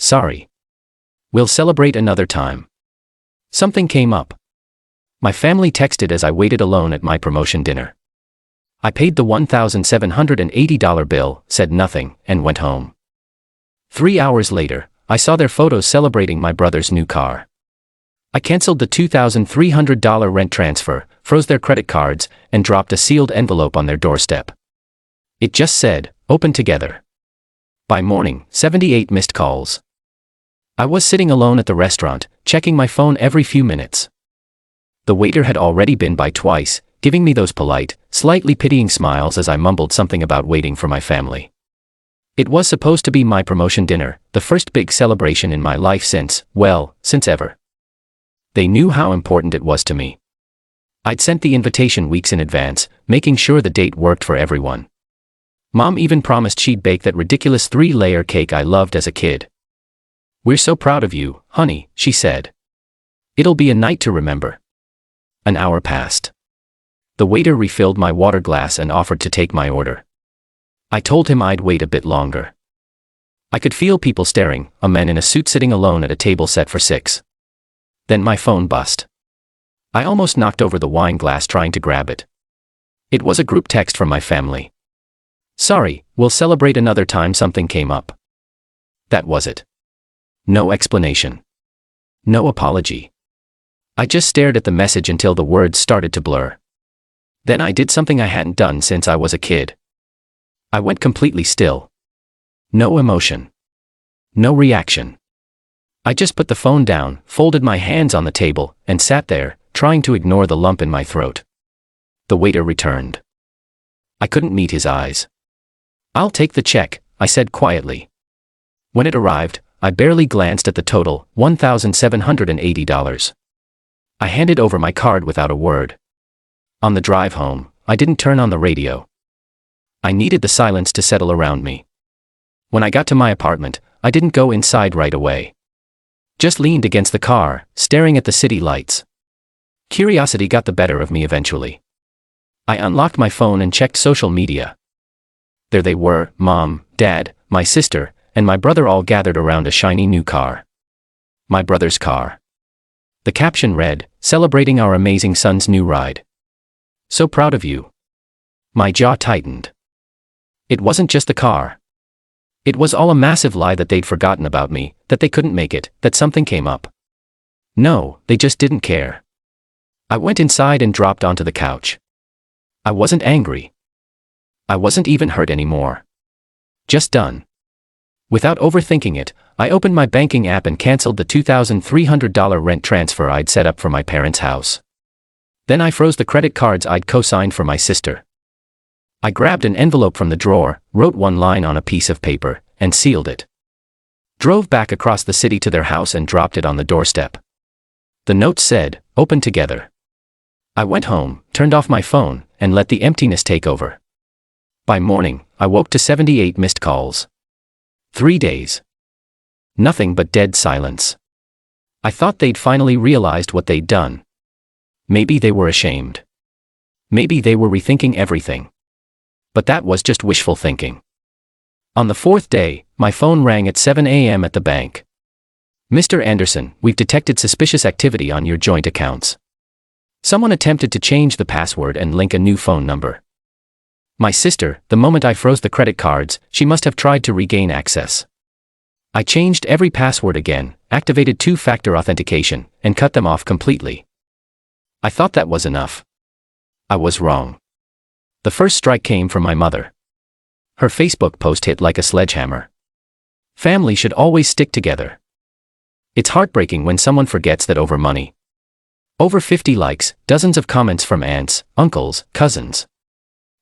sorry. We'll celebrate another time. Something came up. My family texted as I waited alone at my promotion dinner. I paid the $1,780 bill, said nothing, and went home. 3 hours later, I saw their photos celebrating my brother's new car. I canceled the $2,300 rent transfer, froze their credit cards, and dropped a sealed envelope on their doorstep. It just said, "Open together." By morning, 78 missed calls. I was sitting alone at the restaurant, checking my phone every few minutes. The waiter had already been by twice, giving me those polite, slightly pitying smiles as I mumbled something about waiting for my family. It was supposed to be my promotion dinner, the first big celebration in my life since ever. They knew how important it was to me. I'd sent the invitation weeks in advance, making sure the date worked for everyone. Mom even promised she'd bake that ridiculous 3-layer cake I loved as a kid. "We're so proud of you, honey," she said. "It'll be a night to remember." An hour passed. The waiter refilled my water glass and offered to take my order. I told him I'd wait a bit longer. I could feel people staring, a man in a suit sitting alone at a table set for 6. Then my phone buzzed. I almost knocked over the wine glass trying to grab it. It was a group text from my family. "Sorry, we'll celebrate another time, something came up." That was it. No explanation. No apology. I just stared at the message until the words started to blur. Then I did something I hadn't done since I was a kid. I went completely still. No emotion. No reaction. I just put the phone down, folded my hands on the table, and sat there, trying to ignore the lump in my throat. The waiter returned. I couldn't meet his eyes. "I'll take the check," I said quietly. When it arrived, I barely glanced at the total, $1,780. I handed over my card without a word. On the drive home, I didn't turn on the radio. I needed the silence to settle around me. When I got to my apartment, I didn't go inside right away. Just leaned against the car, staring at the city lights. Curiosity got the better of me eventually. I unlocked my phone and checked social media. There they were, Mom, Dad, my sister, and my brother all gathered around a shiny new car. My brother's car. The caption read, "Celebrating our amazing son's new ride. So proud of you." My jaw tightened. It wasn't just the car. It was all a massive lie that they'd forgotten about me, that they couldn't make it, that something came up. No, they just didn't care. I went inside and dropped onto the couch. I wasn't angry. I wasn't even hurt anymore. Just done. Without overthinking it, I opened my banking app and canceled the $2,300 rent transfer I'd set up for my parents' house. Then I froze the credit cards I'd co-signed for my sister. I grabbed an envelope from the drawer, wrote one line on a piece of paper, and sealed it. Drove back across the city to their house and dropped it on the doorstep. The note said, "Open together." I went home, turned off my phone, and let the emptiness take over. By morning, I woke to 78 missed calls. 3 days. Nothing but dead silence. I thought they'd finally realized what they'd done. Maybe they were ashamed. Maybe they were rethinking everything. But that was just wishful thinking. On the 4th day, my phone rang at 7 a.m. at the bank. "Mr. Anderson, we've detected suspicious activity on your joint accounts. Someone attempted to change the password and link a new phone number." My sister, the moment I froze the credit cards, she must have tried to regain access. I changed every password again, activated 2-factor authentication, and cut them off completely. I thought that was enough. I was wrong. The first strike came from my mother. Her Facebook post hit like a sledgehammer. "Family should always stick together. It's heartbreaking when someone forgets that over money." Over 50 likes, dozens of comments from aunts, uncles, cousins.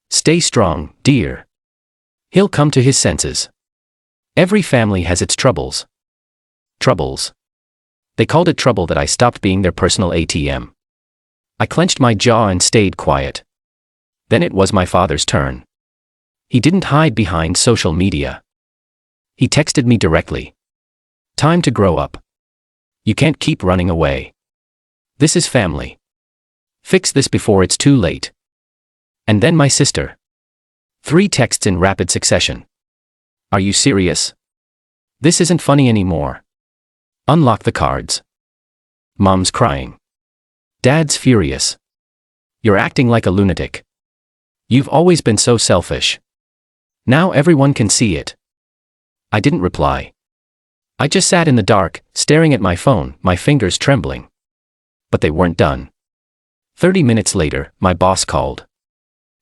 "Stay strong, dear. He'll come to his senses. Every family has its troubles." Troubles. They called it trouble that I stopped being their personal ATM. I clenched my jaw and stayed quiet. Then it was my father's turn. He didn't hide behind social media. He texted me directly. "Time to grow up. You can't keep running away. This is family. Fix this before it's too late." And then my sister. 3 texts in rapid succession. "Are you serious? This isn't funny anymore. Unlock the cards. Mom's crying. Dad's furious. You're acting like a lunatic. You've always been so selfish. Now everyone can see it. I didn't reply. I just sat in the dark, staring at my phone, my fingers trembling. But they weren't done. 30 minutes later, my boss called.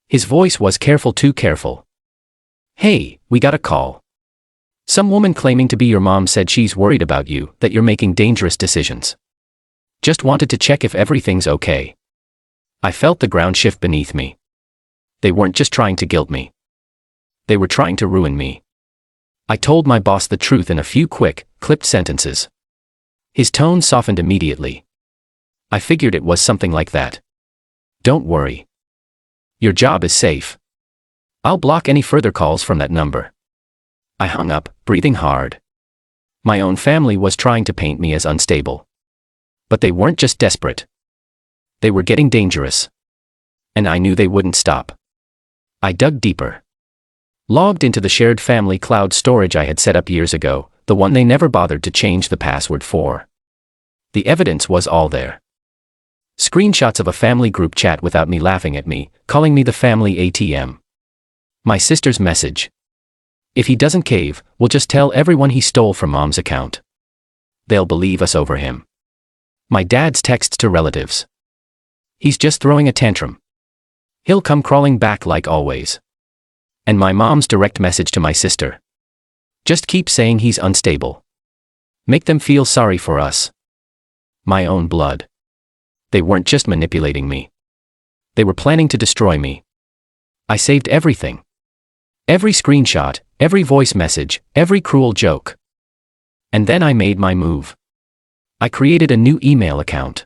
His voice was careful, too careful. Hey, we got a call. Some woman claiming to be your mom said she's worried about you, that you're making dangerous decisions. Just wanted to check if everything's okay. I felt the ground shift beneath me. They weren't just trying to guilt me. They were trying to ruin me. I told my boss the truth in a few quick, clipped sentences. His tone softened immediately. I figured it was something like that. Don't worry. Your job is safe. I'll block any further calls from that number. I hung up, breathing hard. My own family was trying to paint me as unstable. But they weren't just desperate. They were getting dangerous. And I knew they wouldn't stop. I dug deeper. Logged into the shared family cloud storage I had set up years ago, the one they never bothered to change the password for. The evidence was all there. Screenshots of a family group chat without me laughing at me, calling me the family ATM. My sister's message. If he doesn't cave, we'll just tell everyone he stole from mom's account. They'll believe us over him. My dad's texts to relatives. He's just throwing a tantrum. He'll come crawling back like always. And my mom's direct message to my sister. Just keep saying he's unstable. Make them feel sorry for us. My own blood. They weren't just manipulating me. They were planning to destroy me. I saved everything. Every screenshot, every voice message, every cruel joke. And then I made my move. I created a new email account.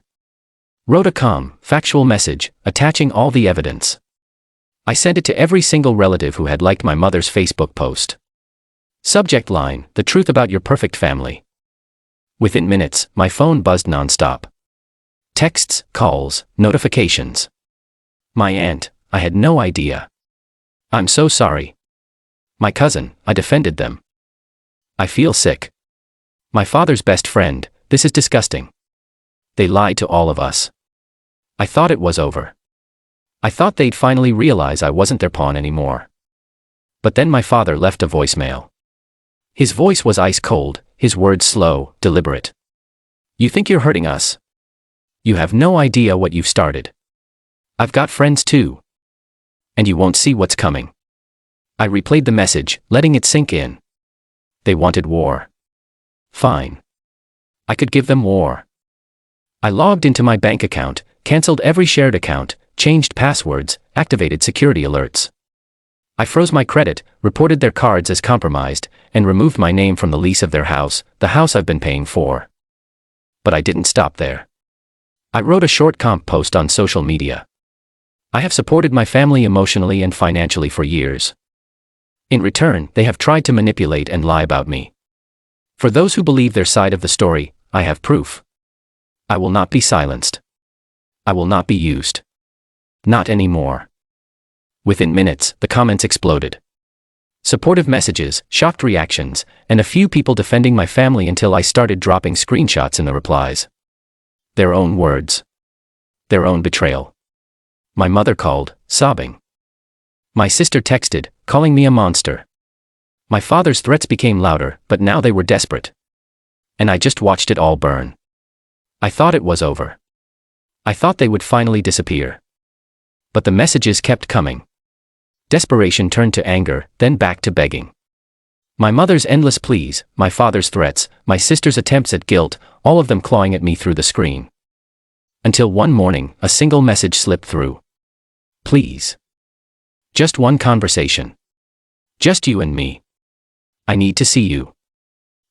Wrote a calm, factual message, attaching all the evidence. I sent it to every single relative who had liked my mother's Facebook post. Subject line, the truth about your perfect family. Within minutes, my phone buzzed nonstop. Texts, calls, notifications. My aunt, I had no idea. I'm so sorry. My cousin, I defended them. I feel sick. My father's best friend, this is disgusting. They lied to all of us. I thought it was over. I thought they'd finally realize I wasn't their pawn anymore. But then my father left a voicemail. His voice was ice cold, his words slow, deliberate. You think you're hurting us? You have no idea what you've started. I've got friends too. And you won't see what's coming. I replayed the message, letting it sink in. They wanted war. Fine. I could give them war. I logged into my bank account, canceled every shared account, changed passwords, activated security alerts. I froze my credit, reported their cards as compromised, and removed my name from the lease of their house, the house I've been paying for. But I didn't stop there. I wrote a short comp post on social media. I have supported my family emotionally and financially for years. In return, they have tried to manipulate and lie about me. For those who believe their side of the story, I have proof. I will not be silenced. I will not be used. Not anymore. Within minutes, the comments exploded. Supportive messages, shocked reactions, and a few people defending my family until I started dropping screenshots in the replies. Their own words. Their own betrayal. My mother called, sobbing. My sister texted, calling me a monster. My father's threats became louder, but now they were desperate. And I just watched it all burn. I thought it was over. I thought they would finally disappear. But the messages kept coming. Desperation turned to anger, then back to begging. My mother's endless pleas, my father's threats, my sister's attempts at guilt, all of them clawing at me through the screen. Until one morning, a single message slipped through. Please. Just one conversation. Just you and me. I need to see you.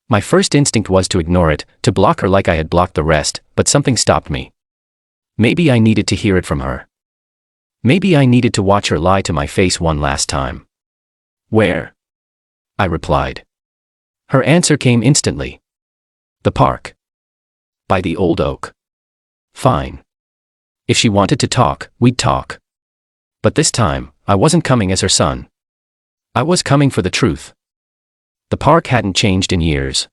My first instinct was to ignore it, to block her like I had blocked the rest, but something stopped me. Maybe I needed to hear it from her. Maybe I needed to watch her lie to my face one last time. Where? I replied. Her answer came instantly. The park. By the old oak. Fine. If she wanted to talk, we'd talk. But this time, I wasn't coming as her son. I was coming for the truth. The park hadn't changed in years.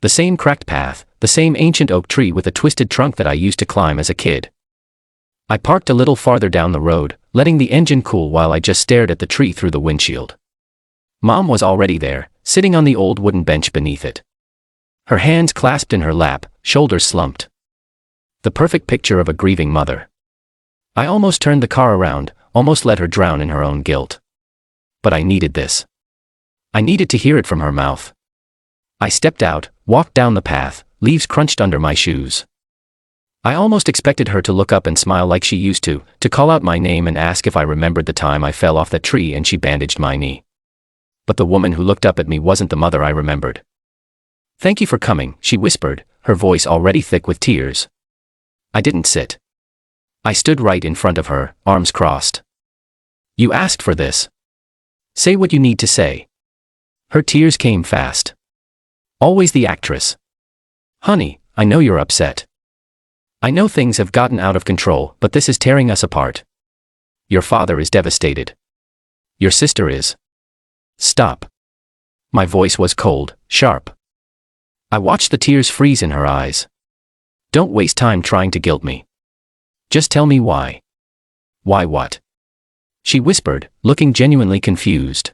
The same cracked path, the same ancient oak tree with a twisted trunk that I used to climb as a kid. I parked a little farther down the road, letting the engine cool while I just stared at the tree through the windshield. Mom was already there, sitting on the old wooden bench beneath it. Her hands clasped in her lap, shoulders slumped. The perfect picture of a grieving mother. I almost turned the car around, almost let her drown in her own guilt. But I needed this. I needed to hear it from her mouth. I stepped out, walked down the path, leaves crunched under my shoes. I almost expected her to look up and smile like she used to call out my name and ask if I remembered the time I fell off that tree and she bandaged my knee. But the woman who looked up at me wasn't the mother I remembered. "Thank you for coming," she whispered, her voice already thick with tears. I didn't sit. I stood right in front of her, arms crossed. "You asked for this. Say what you need to say." Her tears came fast. Always the actress. "Honey, I know you're upset. I know things have gotten out of control, but this is tearing us apart. Your father is devastated. Your sister is." "Stop." My voice was cold, sharp. I watched the tears freeze in her eyes. "Don't waste time trying to guilt me. Just tell me why." "Why what?" she whispered, looking genuinely confused.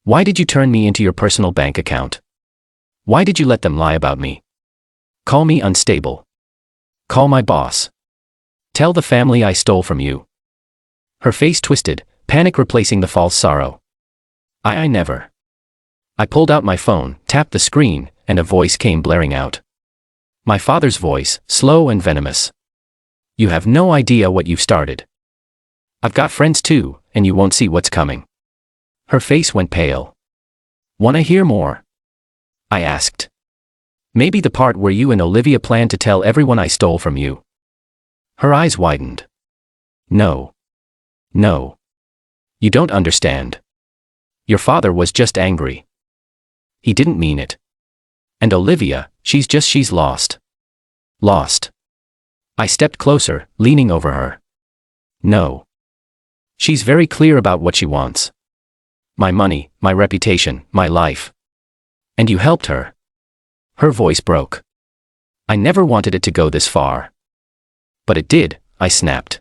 "Why did you turn me into your personal bank account? Why did you let them lie about me? Call me unstable. Call my boss. Tell the family I stole from you." Her face twisted, panic replacing the false sorrow. I never. I pulled out my phone, tapped the screen, and a voice came blaring out. My father's voice, slow and venomous. "You have no idea what you've started. I've got friends too, and you won't see what's coming." Her face went pale. "Wanna hear more?" I asked. "Maybe the part where you and Olivia planned to tell everyone I stole from you." Her eyes widened. No. No. You don't understand. Your father was just angry. He didn't mean it. And Olivia, she's lost. Lost. I stepped closer, leaning over her. No. She's very clear about what she wants. My money, my reputation, my life. And you helped her. Her voice broke. I never wanted it to go this far. But it did, I snapped.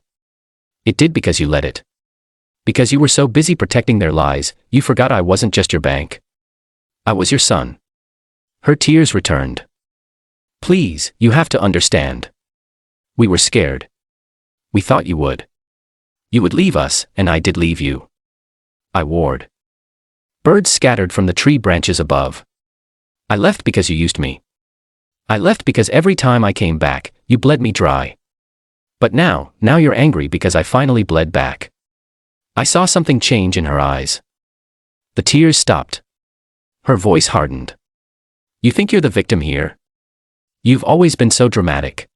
It did because you let it. Because you were so busy protecting their lies, you forgot I wasn't just your bank. I was your son. Her tears returned. Please, you have to understand. We were scared. We thought you would. You would leave us, and I did leave you. I warned. Birds scattered from the tree branches above. I left because you used me. I left because every time I came back, you bled me dry. But now you're angry because I finally bled back. I saw something change in her eyes. The tears stopped. Her voice hardened. You think you're the victim here? You've always been so dramatic.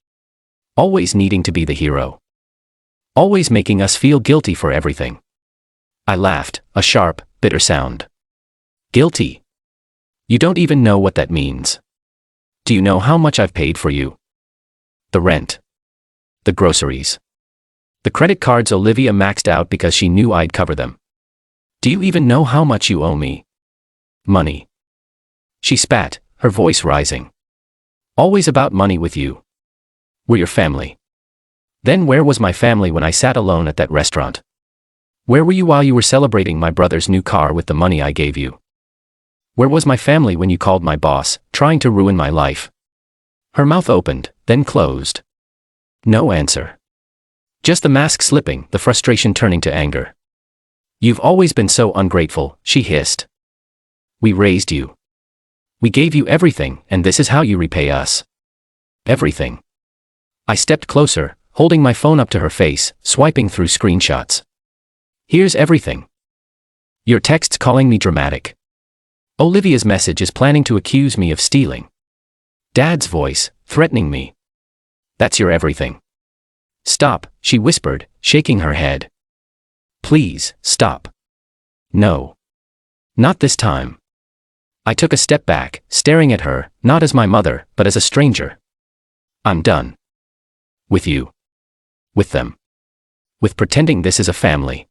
Always needing to be the hero. Always making us feel guilty for everything. I laughed, a sharp, bitter sound. Guilty? You don't even know what that means. Do you know how much I've paid for you? The rent. The groceries. The credit cards Olivia maxed out because she knew I'd cover them. Do you even know how much you owe me? Money. She spat, her voice rising. Always about money with you. We're your family. Then where was my family when I sat alone at that restaurant? Where were you while you were celebrating my brother's new car with the money I gave you? Where was my family when you called my boss, trying to ruin my life? Her mouth opened, then closed. No answer. Just the mask slipping, the frustration turning to anger. You've always been so ungrateful, she hissed. We raised you. We gave you everything, and this is how you repay us. Everything. I stepped closer, holding my phone up to her face, swiping through screenshots. Here's everything. Your texts calling me dramatic. Olivia's message is planning to accuse me of stealing. Dad's voice, threatening me. That's your everything. Stop, she whispered, shaking her head. Please, stop. No. Not this time. I took a step back, staring at her, not as my mother, but as a stranger. I'm done. With you. With them. With pretending this is a family.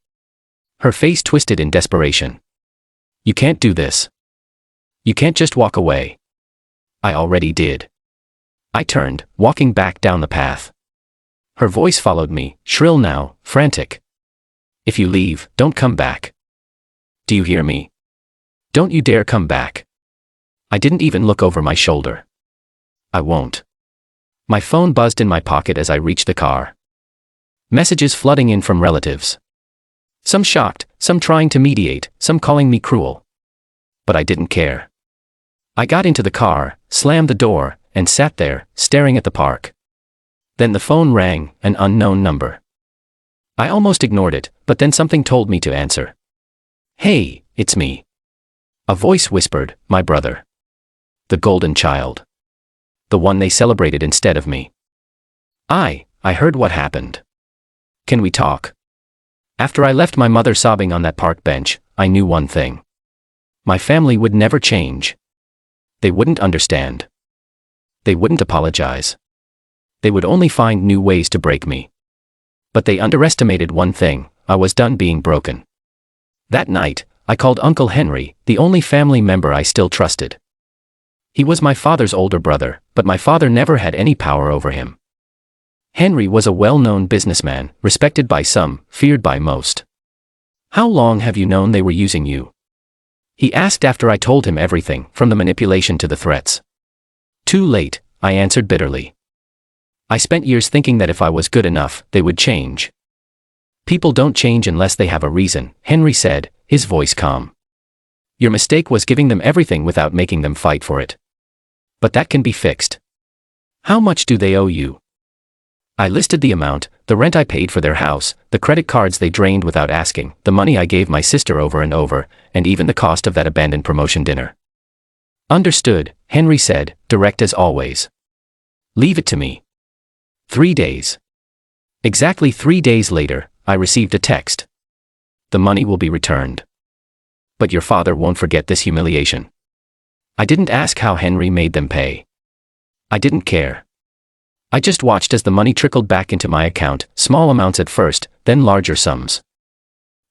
Her face twisted in desperation. You can't do this. You can't just walk away. I already did. I turned, walking back down the path. Her voice followed me, shrill now, frantic. If you leave, don't come back. Do you hear me? Don't you dare come back. I didn't even look over my shoulder. I won't. My phone buzzed in my pocket as I reached the car. Messages flooding in from relatives. Some shocked, some trying to mediate, some calling me cruel. But I didn't care. I got into the car, slammed the door, and sat there, staring at the park. Then the phone rang, an unknown number. I almost ignored it, but then something told me to answer. Hey, it's me. A voice whispered, my brother. The golden child. The one they celebrated instead of me. I heard what happened. Can we talk? After I left my mother sobbing on that park bench, I knew one thing. My family would never change. They wouldn't understand. They wouldn't apologize. They would only find new ways to break me. But they underestimated one thing: I was done being broken. That night, I called Uncle Henry, the only family member I still trusted. He was my father's older brother, but my father never had any power over him. Henry was a well-known businessman, respected by some, feared by most. How long have you known they were using you? He asked after I told him everything, from the manipulation to the threats. Too late, I answered bitterly. I spent years thinking that if I was good enough, they would change. People don't change unless they have a reason, Henry said, his voice calm. Your mistake was giving them everything without making them fight for it. But that can be fixed. How much do they owe you? I listed the amount, the rent I paid for their house, the credit cards they drained without asking, the money I gave my sister over and over, and even the cost of that abandoned promotion dinner. Understood, Henry said, direct as always. Leave it to me. 3 days. Exactly 3 days later, I received a text. The money will be returned. But your father won't forget this humiliation. I didn't ask how Henry made them pay. I didn't care. I just watched as the money trickled back into my account, small amounts at first, then larger sums.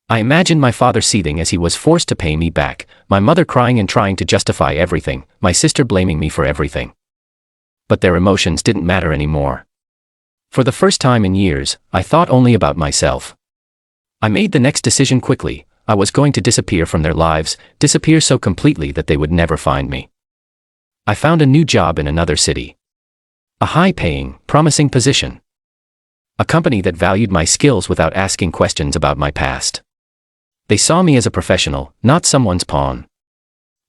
I imagined my father seething as he was forced to pay me back, my mother crying and trying to justify everything, my sister blaming me for everything. But their emotions didn't matter anymore. For the first time in years, I thought only about myself. I made the next decision quickly. I was going to disappear from their lives, disappear so completely that they would never find me. I found a new job in another city. A high-paying, promising position. A company that valued my skills without asking questions about my past. They saw me as a professional, not someone's pawn.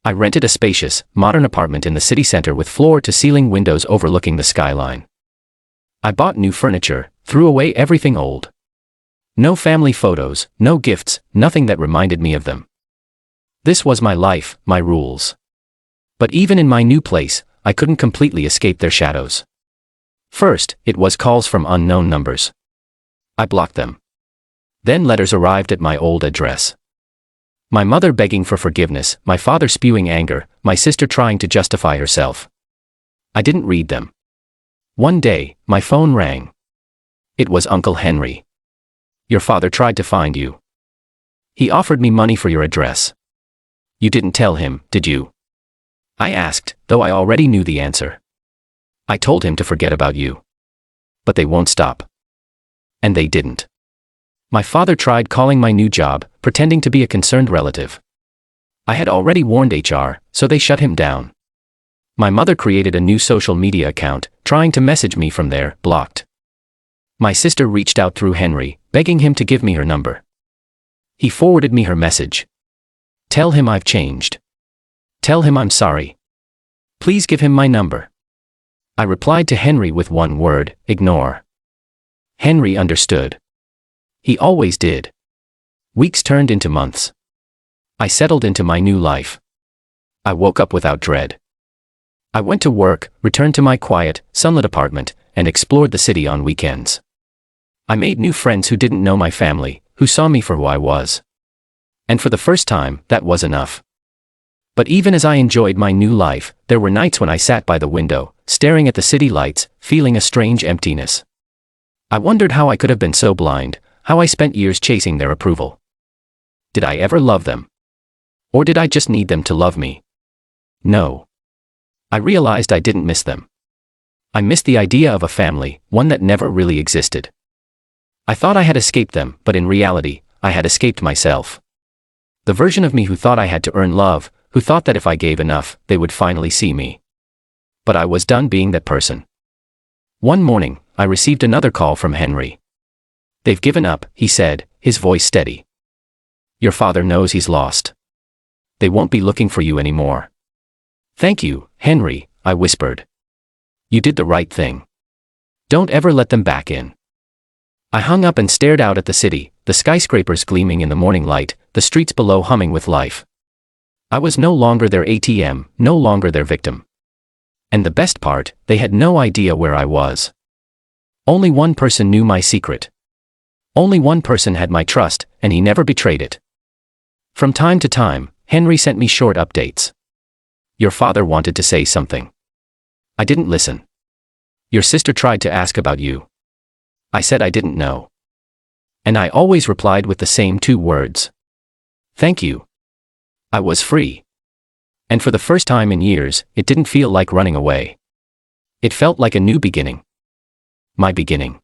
I rented a spacious, modern apartment in the city center with floor-to-ceiling windows overlooking the skyline. I bought new furniture, threw away everything old. No family photos, no gifts, nothing that reminded me of them. This was my life, my rules. But even in my new place, I couldn't completely escape their shadows. First, it was calls from unknown numbers. I blocked them. Then letters arrived at my old address. My mother begging for forgiveness, my father spewing anger, my sister trying to justify herself. I didn't read them. One day, my phone rang. It was Uncle Henry. Your father tried to find you. He offered me money for your address. You didn't tell him, did you? I asked, though I already knew the answer. I told him to forget about you. But they won't stop. And they didn't. My father tried calling my new job, pretending to be a concerned relative. I had already warned HR, so they shut him down. My mother created a new social media account, trying to message me from there, blocked. My sister reached out through Henry, begging him to give me her number. He forwarded me her message. Tell him I've changed. Tell him I'm sorry. Please give him my number. I replied to Henry with one word: ignore. Henry understood. He always did. Weeks turned into months. I settled into my new life. I woke up without dread. I went to work, returned to my quiet, sunlit apartment, and explored the city on weekends. I made new friends who didn't know my family, who saw me for who I was. And for the first time, that was enough. But even as I enjoyed my new life, there were nights when I sat by the window, staring at the city lights, feeling a strange emptiness. I wondered how I could have been so blind, how I spent years chasing their approval. Did I ever love them? Or did I just need them to love me? No. I realized I didn't miss them. I missed the idea of a family, one that never really existed. I thought I had escaped them, but in reality, I had escaped myself. The version of me who thought I had to earn love, who thought that if I gave enough, they would finally see me. But I was done being that person. One morning, I received another call from Henry. "They've given up," he said, his voice steady. "Your father knows he's lost. They won't be looking for you anymore." "Thank you, Henry," I whispered. "You did the right thing. Don't ever let them back in." I hung up and stared out at the city, the skyscrapers gleaming in the morning light, the streets below humming with life. I was no longer their ATM, no longer their victim. And the best part, they had no idea where I was. Only one person knew my secret. Only one person had my trust, and he never betrayed it. From time to time, Henry sent me short updates. "Your father wanted to say something. I didn't listen. Your sister tried to ask about you. I said I didn't know." And I always replied with the same 2 words. "Thank you." I was free. And for the first time in years, it didn't feel like running away. It felt like a new beginning. My beginning.